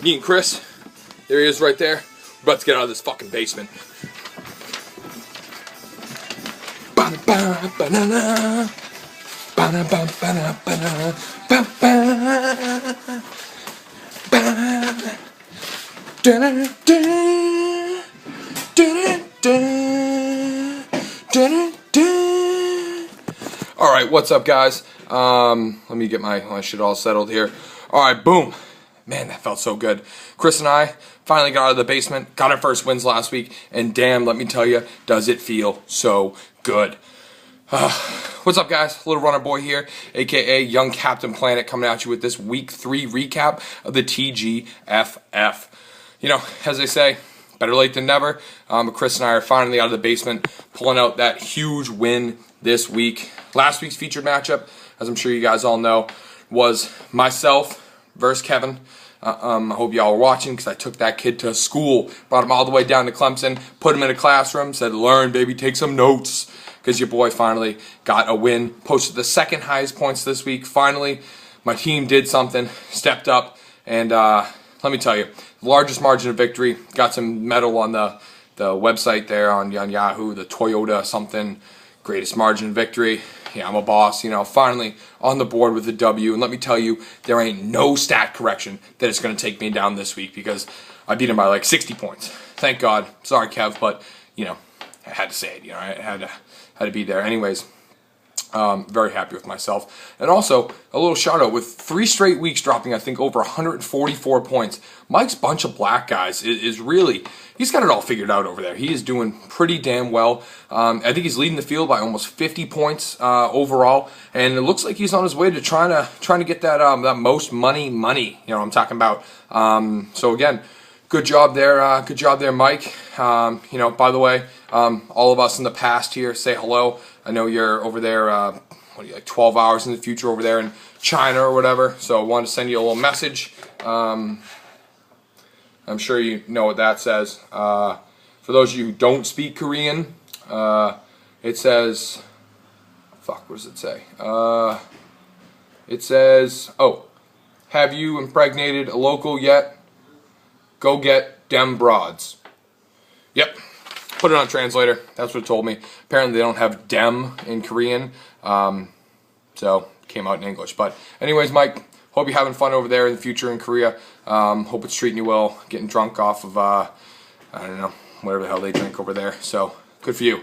Me and Chris, there he is right there. We're about to get out of this fucking basement. Alright, what's up, guys? Let me get my shit all settled here. Alright, boom. Man, that felt so good. Chris and I finally got out of the basement, got our first wins last week, and damn, let me tell you, does it feel so good. What's up, guys? Little Runner Boy here, aka Young Captain Planet, coming at you with this Week 3 recap of the TGFF. You know, as they say, better late than never. Chris and I are finally out of the basement, pulling out that huge win this week. Last week's featured matchup, as I'm sure you guys all know, was myself versus Kevin. I hope y'all were watching, because I took that kid to school, brought him all the way down to Clemson, put him in a classroom, said, learn, baby, take some notes, because your boy finally got a win, posted the second highest points this week. Finally, my team did something, stepped up, and let me tell you, largest margin of victory, got some medal on the website there on Yahoo, the Toyota something, greatest margin of victory. Yeah, I'm a boss, you know, finally on the board with the W. And let me tell you, there ain't no stat correction that is going to take me down this week, because I beat him by like 60 points. Thank God. Sorry, Kev, but, you know, I had to say it, you know, I had to be there. Anyways, very happy with myself. And also, a little shout out, with 3 straight weeks dropping, I think, over 144 points. Mike's Bunch of Black, guys, is really, he's got it all figured out over there. He is doing pretty damn well. I think he's leading the field by almost 50 points overall, and it looks like he's on his way to trying to get that most money. You know what I'm talking about. So again, good job there, Mike. You know, by the way, all of us in the past here say hello. I know you're over there, what are you, like 12 hours in the future over there in China or whatever, so I wanted to send you a little message. I'm sure you know what that says. For those of you who don't speak Korean, it says, fuck, what does it say? It says, oh, have you impregnated a local yet? Go get dem broads. Yep. Put it on translator. That's what it told me. Apparently they don't have dem in Korean, so it came out in English. But anyways, Mike, hope you're having fun over there in the future in Korea. Hope it's treating you well. Getting drunk off of, I don't know, whatever the hell they drink over there. So good for you.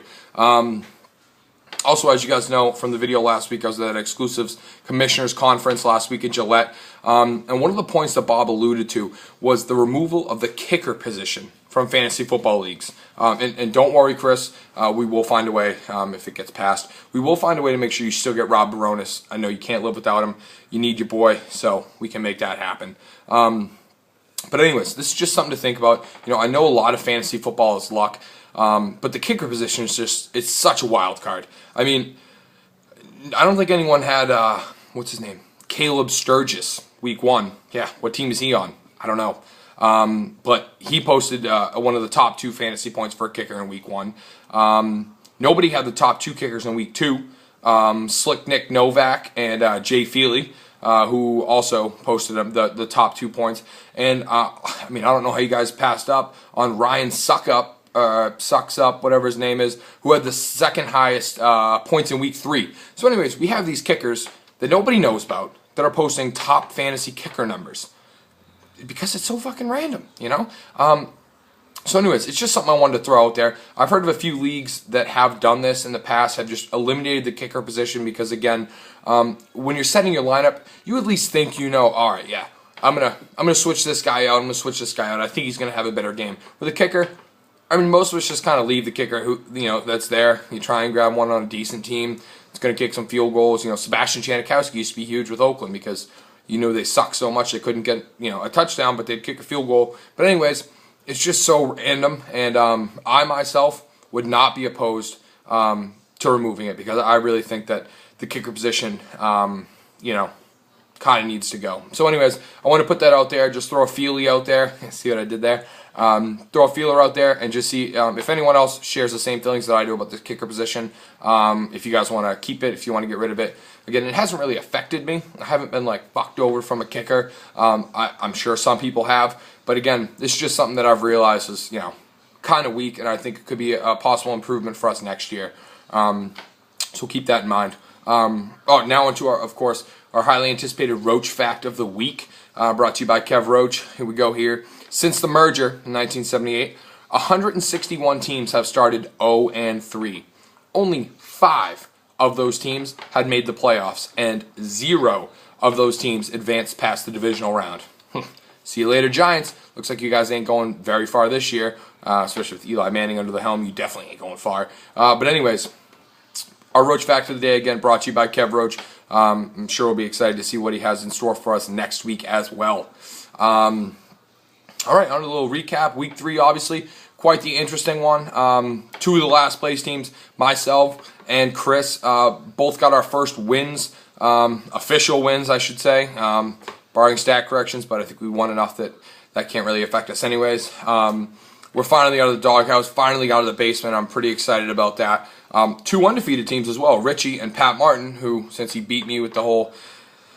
Also, as you guys know from the video last week, I was at that Exclusives Commissioners Conference last week in Gillette. And one of the points that Bob alluded to was the removal of the kicker position from fantasy football leagues. And don't worry, Chris, we will find a way, if it gets passed, we will find a way to make sure you still get Rob Baronis. I know you can't live without him. You need your boy, so we can make that happen. But anyways, this is just something to think about. You know, I know a lot of fantasy football is luck, but the kicker position is just, it's such a wild card. I mean, I don't think anyone had, what's his name? Caleb Sturgis, week 1. Yeah, what team is he on? I don't know. But he posted one of the top 2 fantasy points for a kicker in week 1. Nobody had the top 2 kickers in week 2. Slick Nick Novak and Jay Feely, who also posted the top 2 points. And I mean, I don't know how you guys passed up on Ryan Sucks Up, whatever his name is, who had the second highest points in week 3. So anyways, we have these kickers that nobody knows about that are posting top fantasy kicker numbers, because it's so fucking random, you know? So anyways, it's just something I wanted to throw out there. I've heard of a few leagues that have done this in the past, have just eliminated the kicker position, because again, when you're setting your lineup, you at least think, you know, all right, yeah, I'm gonna switch this guy out, I'm gonna switch this guy out, I think he's gonna have a better game. With a kicker, I mean, most of us just kind of leave the kicker who, you know, that's there. You try and grab one on a decent team. It's going to kick some field goals. You know, Sebastian Janikowski used to be huge with Oakland, because you know they suck so much they couldn't get, you know, a touchdown, but they'd kick a field goal. But anyways, it's just so random, and I myself would not be opposed to removing it, because I really think that the kicker position, you know, kind of needs to go. So anyways, I want to put that out there, just throw a feelie out there. See what I did there? Throw a feeler out there and just see if anyone else shares the same feelings that I do about the kicker position. If you guys want to keep it, if you want to get rid of it. Again, it hasn't really affected me. I haven't been like fucked over from a kicker. I'm sure some people have, But again, this is just something that I've realized is, kind of weak, and I think it could be a possible improvement for us next year. So keep that in mind. Now onto our highly anticipated Roach Fact of the Week, brought to you by Kev Roach. Here we go here. Since the merger in 1978, 161 teams have started 0-3. Only 5 of those teams had made the playoffs, and 0 of those teams advanced past the divisional round. See you later, Giants. Looks like you guys ain't going very far this year, especially with Eli Manning under the helm. You definitely ain't going far. But anyways, our Roach Fact of the Day, again, brought to you by Kev Roach. I'm sure we'll be excited to see what he has in store for us next week as well. All right, on to a little recap. Week 3, obviously, quite the interesting one. 2 of the last place teams, myself and Chris, both got our first wins, official wins, I should say, barring stat corrections, but I think we won enough that can't really affect us anyways. We're finally out of the doghouse, finally out of the basement. I'm pretty excited about that. 2 undefeated teams as well, Richie and Pat Martin, who, since he beat me with the whole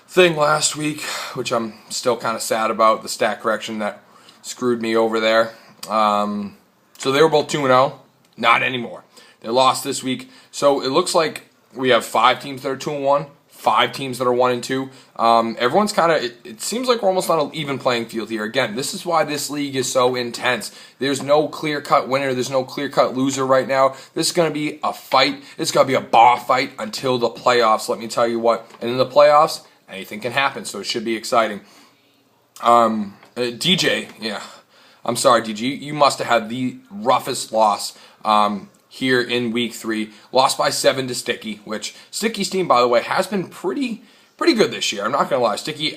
thing last week, which I'm still kind of sad about, the stat correction that screwed me over there. So they were both 2-0. Not anymore. They lost this week. So it looks like we have 5 teams that are 2-1, 5 teams that are 1-2. Everyone's kind of, it seems like we're almost on an even playing field here. Again, this is why this league is so intense. There's no clear-cut winner. There's no clear-cut loser right now. This is going to be a fight. It's going to be a bar fight until the playoffs, let me tell you what. And in the playoffs, anything can happen, so it should be exciting. DJ, yeah. I'm sorry, DJ. You must have had the roughest loss here in Week 3. Lost by 7 to Sticky, which Sticky's team, by the way, has been pretty good this year. I'm not gonna lie, Sticky.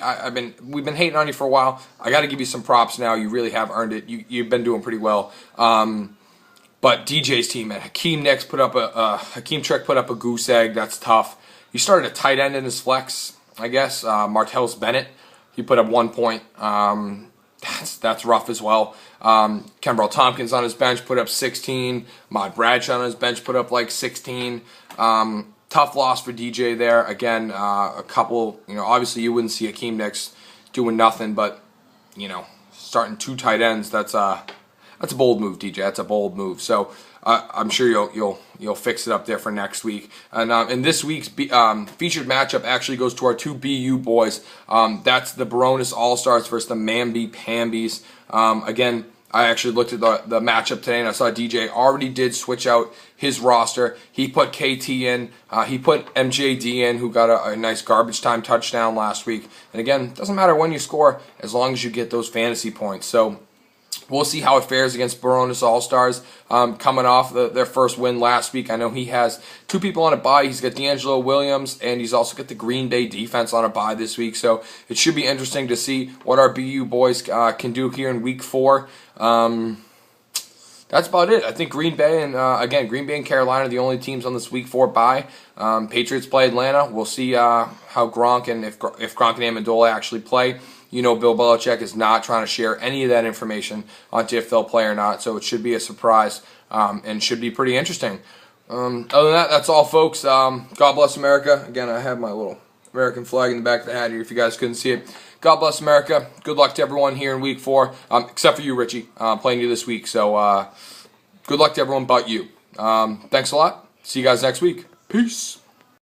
We've been hating on you for a while. I got to give you some props now. You really have earned it. You've been doing pretty well. But DJ's team, man, Hakeem Trick put up a goose egg. That's tough. He started a tight end in his flex, I guess. Martellus Bennett. He put up 1 point. That's rough as well. Kembrell Tompkins on his bench put up 16. Mod Bradshaw on his bench put up like 16. Tough loss for DJ there. Again, a couple, obviously you wouldn't see Hakeem Nicks doing nothing, but, starting 2 tight ends, that's a bold move, DJ. That's a bold move. So I'm sure you'll fix it up there for next week. And this week's featured matchup actually goes to our 2 BU boys. That's the Baronis All-Stars versus the Manby Pambies. Again, I actually looked at the matchup today, and I saw DJ already did switch out his roster. He put KT in. He put MJD in, who got a nice garbage time touchdown last week. And again, it doesn't matter when you score as long as you get those fantasy points. So we'll see how it fares against Baronis All-Stars coming off their first win last week. I know he has 2 people on a bye. He's got D'Angelo Williams, and he's also got the Green Bay defense on a bye this week. So it should be interesting to see what our BU boys can do here in Week 4. That's about it. I think Green Bay and Carolina are the only teams on this Week 4 bye. Patriots play Atlanta. We'll see how Gronk and if Gronk and Amendola actually play. Bill Belichick is not trying to share any of that information onto if they'll play or not, so it should be a surprise and should be pretty interesting. Other than that, that's all, folks. God bless America. Again, I have my little American flag in the back of the hat here if you guys couldn't see it. God bless America. Good luck to everyone here in Week 4, except for you, Richie, playing you this week. So good luck to everyone but you. Thanks a lot. See you guys next week. Peace.